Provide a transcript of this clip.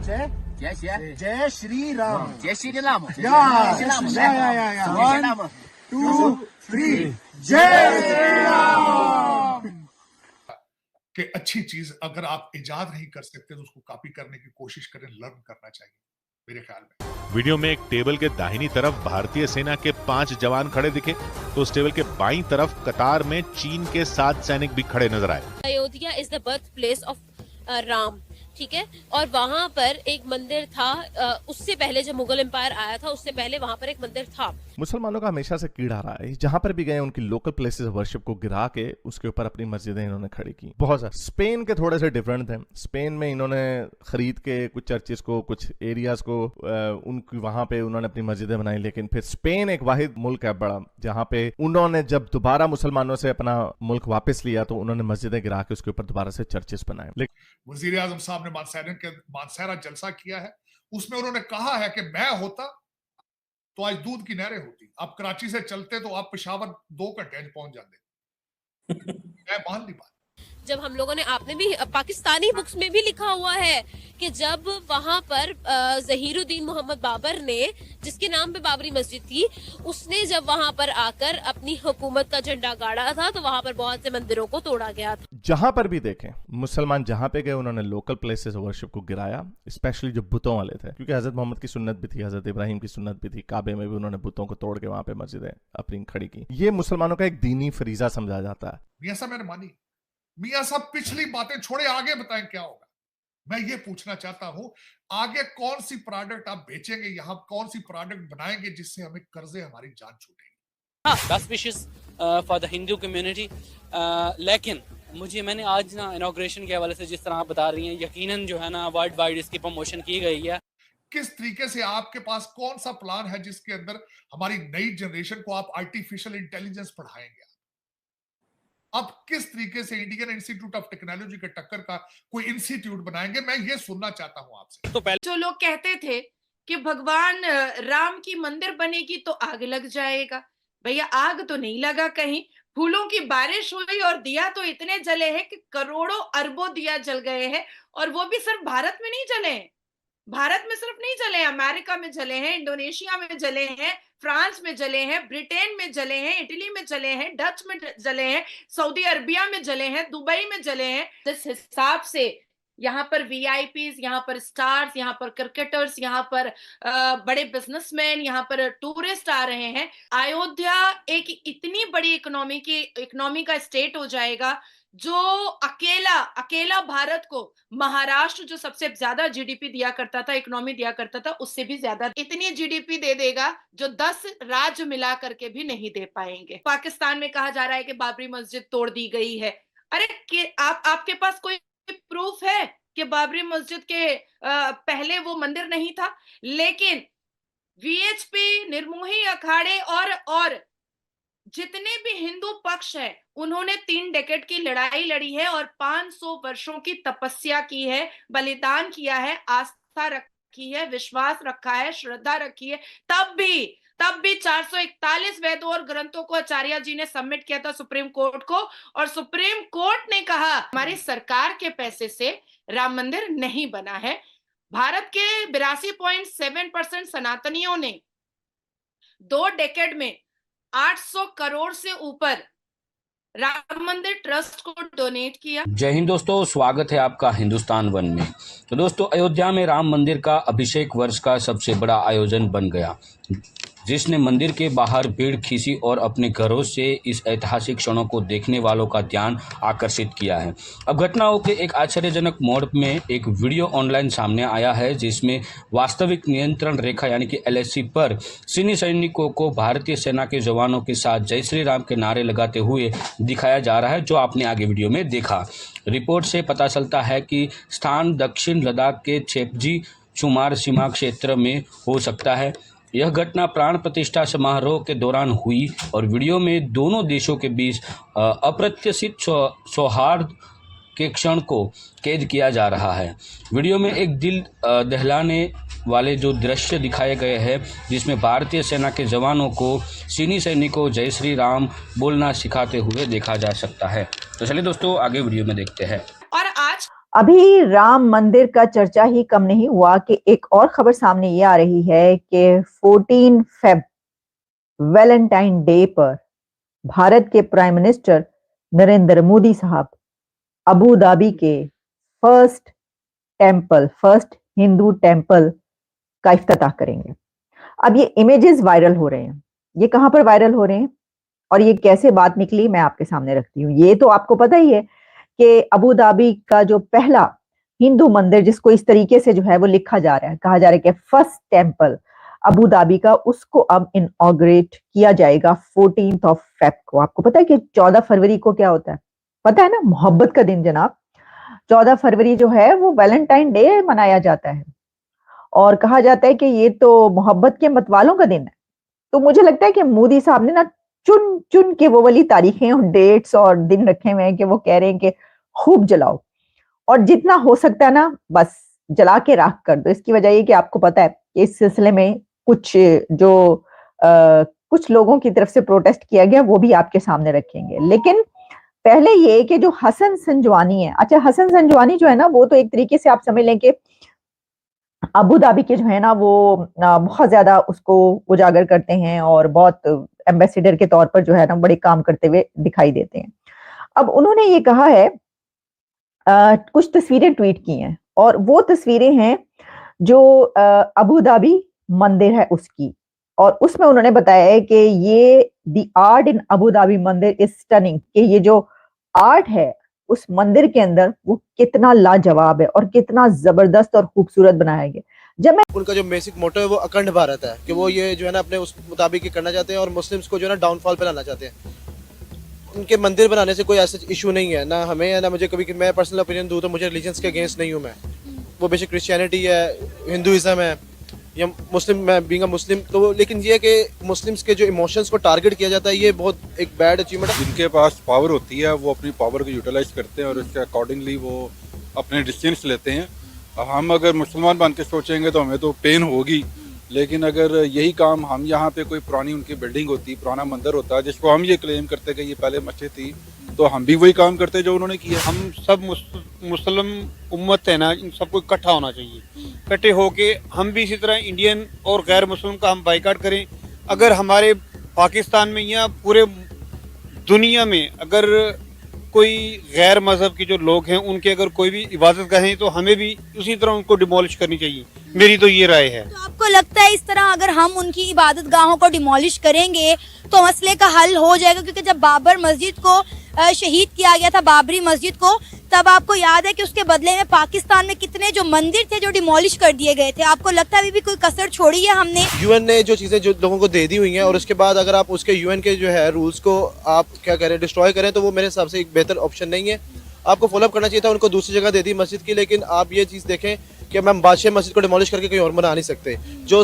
जय जय श्री जय श्री राम जय श्री राम या 1 2 3 जय श्री राम। कि अच्छी चीज अगर आप इजाद नहीं कर सकते तो उसको कॉपी करने की कोशिश करें, लर्न करना चाहिए मेरे ख्याल में। वीडियो में एक टेबल के दाहिनी तरफ भारतीय सेना के 5 जवान खड़े दिखे तो उस टेबल के बाईं तरफ कतार में चीन के 7 सैनिक भी खड़े नजर आए। Ayodhya is the birth place of Ram, ठीक है, और वहाँ पर एक मंदिर था। उससे पहले जब मुगल एम्पायर आया था उससे पहले वहाँ पर एक मंदिर था। मुसलमानों का हमेशा से कीड़ा रहा है, जहां पर भी गए उनकी लोकल प्लेसेस ऑफ वर्शिप को गिरा के उसके ऊपर अपनी मस्जिदें इन्होंने खड़ी की। बहुत सारे स्पेन के थोड़े से डिफरेंट थे। स्पेन में इन्होंने खरीद के कुछ चर्चेस को, कुछ एरियाज को उनकी वहां पे उन्होंने अपनी मस्जिदें बनाई। लेकिन फिर स्पेन एक वाहिद मुल्क है बड़ा, जहां पे उन्होंने जब दोबारा मुसलमानों से अपना मुल्क वापस लिया तो उन्होंने मस्जिदें गिरा के उसके ऊपर दोबारा से चर्चेस बनाए। वजीर आजम साहब ने मानसहरा जलसा किया है, उसमें उन्होंने कहा है कि मैं होता तो आज दूध की नहरें होती, आप कराची से चलते तो आप पेशावर 2 घंटे पहुंच जाते। मैं मान ली बात। जब हम लोगों ने, आपने भी पाकिस्तानी बुक्स में भी लिखा हुआ है कि जब वहाँ पर जहीरुद्दीन मोहम्मद बाबर ने, जिसके नाम पे बाबरी मस्जिद थी, उसने जब वहाँ पर आकर अपनी हुकूमत का झंडा गाड़ा था तो वहाँ पर बहुत से मंदिरों को तोड़ा गया था। जहां पर भी देखें मुसलमान जहां पे गए उन्होंने लोकल प्लेसेस ऑफ वर्शिप को गिराया, स्पेशली जो बुतों वाले थे, क्योंकि हजरत मोहम्मद की सुन्नत भी थी, हजरत इब्राहिम की सुन्नत भी थी। काबे में भी उन्होंने बुतों को तोड़ के वहां पे मस्जिदें अपनी खड़ी की। ये मुसलमानों का एक दीनी फरीजा समझा जाता है। मियां साहब मैंने मानी, मियां साहब पिछली बातें छोड़े, आगे बताएं क्या होगा। मैं ये पूछना चाहता हूं, आगे कौन सी प्रोडक्ट आप बेचेंगे, यहाँ कौन सी प्रोडक्ट बनाएंगे जिससे हमें कर्जे हमारी जान छूटेगी। Best wishes for the Hindu community. लेकिन मैंने आज ना इनॉग्रेशन के हवाले से जिस तरह आप बता रही हैं, यकीनन जो है ना वर्ल्ड वाइड इसकी प्रमोशन की गई है। किस तरीके से आपके पास कौन सा प्लान है जिसके अंदर हमारी नई जनरेशन को आप आर्टिफिशियल इंटेलिजेंस पढ़ाएंगे? अब किस तरीके से इंडियन इंस्टीट्यूट ऑफ टेक्नोलॉजी के टक्कर का कोई इंस्टीट्यूट बनाएंगे? मैं ये सुनना चाहता हूं आपसे। तो पहले जो लोग कहते थे कि भगवान राम की मंदिर बनेगी तो आग लग जाएगा, भैया आग तो नहीं लगा कहीं। फूलों की बारिश हुई और दिया तो इतने जले हैं कि करोड़ों अरबों दिया जल गए हैं, और वो भी सिर्फ भारत में नहीं जले हैं। भारत में सिर्फ नहीं जले हैं, अमेरिका में जले हैं, इंडोनेशिया में जले हैं, फ्रांस में जले हैं, ब्रिटेन में जले हैं, इटली में जले हैं, डच में जले हैं, सऊदी अरबिया में जले हैं, दुबई में जले हैं। जिस हिसाब से यहाँ पर वीआईपीज, यहाँ पर स्टार्स, यहाँ पर क्रिकेटर्स, यहाँ पर बड़े बिजनेसमैन, यहाँ पर टूरिस्ट आ रहे हैं, अयोध्या एक इतनी बड़ी इकोनॉमी का स्टेट हो जाएगा जो अकेला भारत को, महाराष्ट्र जो सबसे ज्यादा जीडीपी दिया करता था, इकोनॉमी दिया करता था, उससे भी ज्यादा इतनी जीडीपी दे देगा जो 10 राज्य मिला करके भी नहीं दे पाएंगे। पाकिस्तान में कहा जा रहा है कि बाबरी मस्जिद तोड़ दी गई है। अरे आपके पास कोई प्रूफ है कि बाबरी मस्जिद के पहले वो मंदिर नहीं था? लेकिन वीएचपी, निर्मोही अखाड़े और जितने भी हिंदू पक्ष है, उन्होंने 3 डेकेड की लड़ाई लड़ी है और 500 वर्षों की तपस्या की है, बलिदान किया है, आस्था रखी है, विश्वास रखा है, श्रद्धा रखी है। तब भी 441 वेदों और ग्रंथों को आचार्य जी ने सबमिट किया था सुप्रीम कोर्ट को, और सुप्रीम कोर्ट ने कहा हमारी सरकार के पैसे से राम मंदिर नहीं बना है। भारत के 82.7% सनातनियों ने 2 डेकेड में 800 करोड़ से ऊपर राम मंदिर ट्रस्ट को डोनेट किया। जय हिंद दोस्तों, स्वागत है आपका हिंदुस्तान वन में। तो दोस्तों, अयोध्या में राम मंदिर का अभिषेक वर्ष का सबसे बड़ा आयोजन बन गया, जिसने मंदिर के बाहर भीड़ खींची और अपने घरों से इस ऐतिहासिक क्षणों को देखने वालों का ध्यान आकर्षित किया है। अब घटनाओं के एक आश्चर्यजनक मोड़ में एक वीडियो ऑनलाइन सामने आया है, जिसमें वास्तविक नियंत्रण रेखा यानी कि एलएसी पर चीनी सैनिकों को भारतीय सेना के जवानों के साथ जय श्री राम के नारे लगाते हुए दिखाया जा रहा है, जो आपने आगे वीडियो में देखा। रिपोर्ट से पता चलता है कि स्थान दक्षिण लद्दाख के छेपजी चुमार सीमा क्षेत्र में हो सकता है। यह घटना प्राण प्रतिष्ठा समारोह के दौरान हुई और वीडियो में दोनों देशों के बीच अप्रत्याशित सौहार्द के क्षण को कैद किया जा रहा है। वीडियो में एक दिल दहलाने वाले जो दृश्य दिखाए गए हैं, जिसमें भारतीय सेना के जवानों को चीनी सैनिकों जय श्री राम बोलना सिखाते हुए देखा जा सकता है। तो चलिए दोस्तों, आगे वीडियो में देखते हैं। और आज अभी राम मंदिर का चर्चा ही कम नहीं हुआ कि एक और खबर सामने ये आ रही है कि 14 फेब वैलेंटाइन डे पर भारत के प्राइम मिनिस्टर नरेंद्र मोदी साहब अबू धाबी के फर्स्ट हिंदू टेंपल का इफ्तिताह करेंगे। अब ये इमेजेस वायरल हो रहे हैं, ये कहां पर वायरल हो रहे हैं और ये कैसे बात निकली मैं आपके सामने रखती हूँ। ये तो आपको पता ही है कि अबू धाबी का जो पहला हिंदू मंदिर जिसको इस तरीके से जो है वो लिखा जा रहा है, कहा जा रहा है कि फर्स्ट टेंपल अबू धाबी का, उसको अब इनॉग्रेट किया जाएगा 14 फेब को। आपको पता है कि 14 फरवरी को क्या होता है, पता है ना, मोहब्बत का दिन जनाब। 14 फरवरी जो है वो वैलेंटाइन डे मनाया जाता है और कहा जाता है कि ये तो मोहब्बत के मतवालों का दिन है। तो मुझे लगता है कि मोदी साहब ने ना चुन चुन के वो वाली तारीखें और डेट्स और दिन रखे हुए हैं कि वो कह रहे हैं कि खूब जलाओ और जितना हो सकता है ना बस जला के राख कर दो। इसकी वजह ये कि आपको पता है इस सिलसिले में कुछ लोगों की तरफ से प्रोटेस्ट किया गया, वो भी आपके सामने रखेंगे। लेकिन पहले ये कि जो हसन संजवानी है, अच्छा हसन संजवानी जो है ना वो तो एक तरीके से आप समझ लें कि अबू धाबी के जो है ना वो बहुत ज्यादा उसको उजागर करते हैं और बहुत एम्बेसडर के तौर पर जो है ना बड़े काम करते हुए दिखाई देते हैं। अब उन्होंने ये कहा है, कुछ तस्वीरें ट्वीट की हैं और वो तस्वीरें हैं जो अबू धाबी मंदिर है उसकी, और उसमें उन्होंने बताया है कि ये the art in Abu Dhabi मंदिर इज स्टनिंग, कि ये जो आर्ट है उस मंदिर के अंदर वो कितना लाजवाब है और कितना जबरदस्त और खूबसूरत बनाया गया। जब मैं उनका जो बेसिक मोटो है वो अखंड भारत है कि वो ये जो है ना अपने उस मुताबिक करना चाहते हैं और मुस्लिम्स को जो है ना डाउनफॉल पे लाना चाहते हैं। उनके मंदिर बनाने से कोई ऐसा इशू नहीं है ना हमें है ना मुझे कभी, मैं पर्सनल ओपिनियन दूं तो मुझे रिलीजन्स के अगेंस्ट नहीं हूँ मैं। वो बेसिक क्रिश्चियनिटी है, हिंदुइज्म है या मुस्लिम, मैं बीइंग अ मुस्लिम, तो लेकिन ये कि मुस्लिम्स के जो इमोशंस को टारगेट किया जाता है ये बहुत एक बैड अचीवमेंट है। जिनके पास पावर होती है वो अपनी पावर को यूटिलाइज करते हैं और उसके अकॉर्डिंगली वो अपने डिसीजंस लेते हैं। हम अगर मुसलमान बन के सोचेंगे तो हमें तो पेन होगी, लेकिन अगर यही काम हम यहाँ पे कोई पुरानी उनकी बिल्डिंग होती, पुराना मंदिर होता है जिसको हम ये क्लेम करते कि ये पहले मस्जिद थी, तो हम भी वही काम करते जो उन्होंने किया। हम सब मुस्लिम उम्मत है ना, इन सबको इकट्ठा होना चाहिए, इकट्ठे होके हम भी इसी तरह इंडियन और गैर मुस्लिम का हम बाइकाट करें। अगर हमारे पाकिस्तान में या पूरे दुनिया में अगर कोई गैर मजहब के जो लोग हैं उनके अगर कोई भी इबादत गाह हैं तो हमें भी उसी तरह उनको डिमोलिश करनी चाहिए, मेरी तो ये राय है। तो आपको लगता है इस तरह अगर हम उनकी इबादत गाहों को डिमोलिश करेंगे तो मसले का हल हो जाएगा? क्योंकि जब बाबर मस्जिद को शहीद किया गया था, बाबरी मस्जिद को, तब आपको याद है कि उसके बदले में पाकिस्तान में कितने जो मंदिर थे जो डिमोलिश कर दिए गए थे। आपको लगता है अभी भी कोई कसर छोड़ी है हमने? यूएन ने जो चीजें जो लोगों को दे दी हुई हैं और उसके बाद अगर आप उसके यूएन के जो है रूल्स को आप क्या करें डिस्ट्रॉय करें तो वो मेरे हिसाब से एक बेहतर ऑप्शन नहीं है। आपको फॉलोअप करना चाहिए था, उनको दूसरी जगह दे दी मस्जिद की, लेकिन आप ये चीज देखें कि हम बादशाह मस्जिद को डिमोलिश करके कहीं और बना नहीं सकते। जो